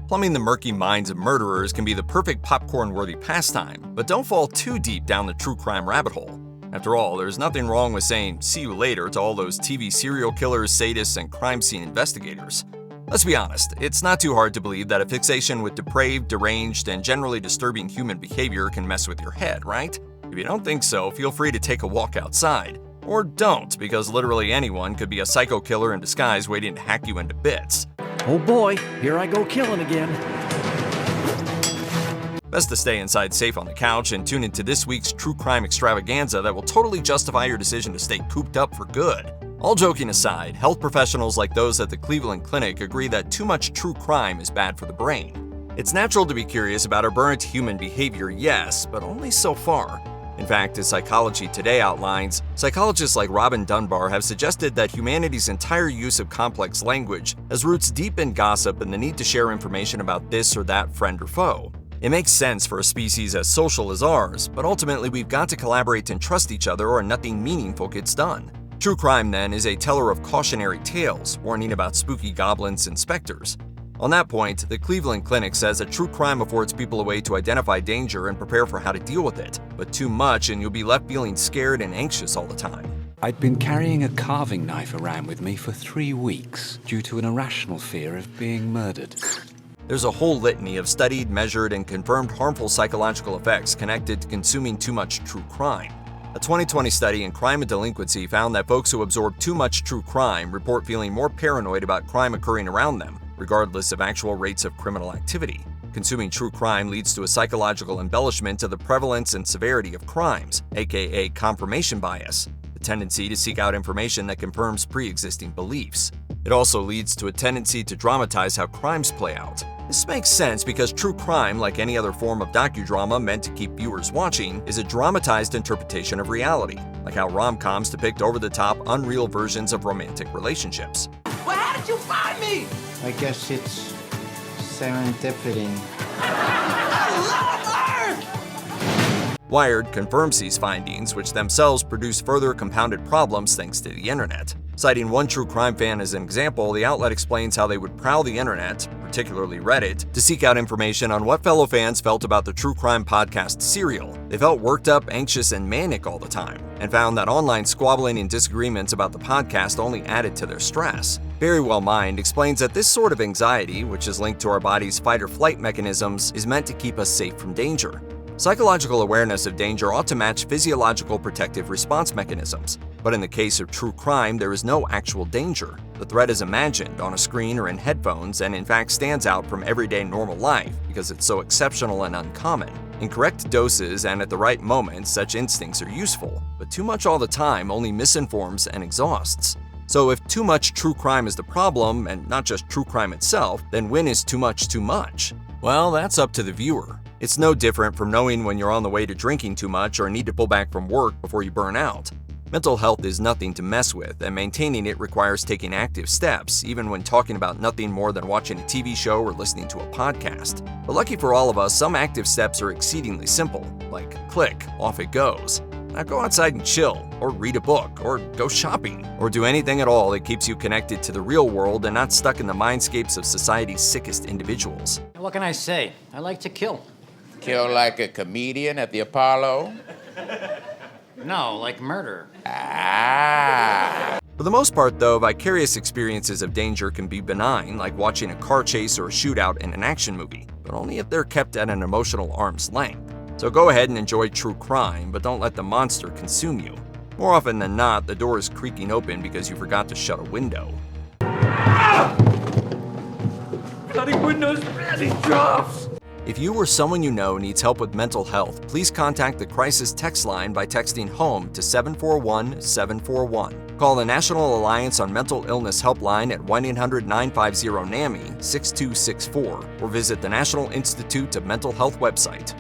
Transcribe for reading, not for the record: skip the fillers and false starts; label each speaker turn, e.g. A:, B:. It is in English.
A: Plumbing the murky minds of murderers can be the perfect popcorn-worthy pastime, but don't fall too deep down the true crime rabbit hole. After all, there's nothing wrong with saying "see you later" to all those TV serial killers, sadists, and crime scene investigators. Let's be honest, it's not too hard to believe that a fixation with depraved, deranged, and generally disturbing human behavior can mess with your head, right? If you don't think so, feel free to take a walk outside. Or don't, because literally anyone could be a psycho killer in disguise waiting to hack you into bits.
B: Oh boy, here I go killing again.
A: Best to stay inside safe on the couch and tune into this week's true crime extravaganza that will totally justify your decision to stay cooped up for good. All joking aside, health professionals like those at the Cleveland Clinic agree that too much true crime is bad for the brain. It's natural to be curious about aberrant human behavior, yes, but only so far. In fact, as Psychology Today outlines, psychologists like Robin Dunbar have suggested that humanity's entire use of complex language has roots deep in gossip and the need to share information about this or that friend or foe. It makes sense for a species as social as ours, but ultimately we've got to collaborate and trust each other or nothing meaningful gets done. True crime, then, is a teller of cautionary tales, warning about spooky goblins and specters. On that point, the Cleveland Clinic says that true crime affords people a way to identify danger and prepare for how to deal with it, but too much and you'll be left feeling scared and anxious all the time.
B: I'd been carrying a carving knife around with me for 3 weeks due to an irrational fear of being murdered.
A: There's a whole litany of studied, measured, and confirmed harmful psychological effects connected to consuming too much true crime. A 2020 study in crime and delinquency found that folks who absorb too much true crime report feeling more paranoid about crime occurring around them, regardless of actual rates of criminal activity. Consuming true crime leads to a psychological embellishment of the prevalence and severity of crimes, aka confirmation bias, the tendency to seek out information that confirms pre-existing beliefs. It also leads to a tendency to dramatize how crimes play out. This makes sense because true crime, like any other form of docudrama meant to keep viewers watching, is a dramatized interpretation of reality, like how rom-coms depict over-the-top, unreal versions of romantic relationships.
C: Well, how did you find me?
D: I guess it's serendipity.
A: Wired confirms these findings, which themselves produce further compounded problems thanks to the internet. Citing one true crime fan as an example, the outlet explains how they would prowl the internet, particularly Reddit, to seek out information on what fellow fans felt about the true crime podcast Serial. They felt worked up, anxious, and manic all the time, and found that online squabbling and disagreements about the podcast only added to their stress. Very Well Mind explains that this sort of anxiety, which is linked to our body's fight-or-flight mechanisms, is meant to keep us safe from danger. Psychological awareness of danger ought to match physiological protective response mechanisms. But in the case of true crime, there is no actual danger. The threat is imagined on a screen or in headphones and in fact stands out from everyday normal life because it's so exceptional and uncommon. In correct doses and at the right moment, such instincts are useful, but too much all the time only misinforms and exhausts. So if too much true crime is the problem, and not just true crime itself, then when is too much too much? Well, that's up to the viewer. It's no different from knowing when you're on the way to drinking too much or need to pull back from work before you burn out. Mental health is nothing to mess with, and maintaining it requires taking active steps, even when talking about nothing more than watching a TV show or listening to a podcast. But lucky for all of us, some active steps are exceedingly simple, like click, off it goes. Now go outside and chill, or read a book, or go shopping, or do anything at all that keeps you connected to the real world and not stuck in the mindscapes of society's sickest individuals.
E: What can I say? I like to kill.
F: Kill like a comedian at the Apollo?
E: No, like murder.
A: For the most part, though, vicarious experiences of danger can be benign, like watching a car chase or a shootout in an action movie, but only if they're kept at an emotional arm's length. So go ahead and enjoy true crime, but don't let the monster consume you. More often than not, the door is creaking open because you forgot to shut a window.
C: Bloody windows, bloody drafts!
A: If you or someone you know needs help with mental health, please contact the crisis text line by texting HOME to 741-741. Call the National Alliance on Mental Illness helpline at 1-800-950-NAMI 6264 or visit the National Institute of Mental Health website.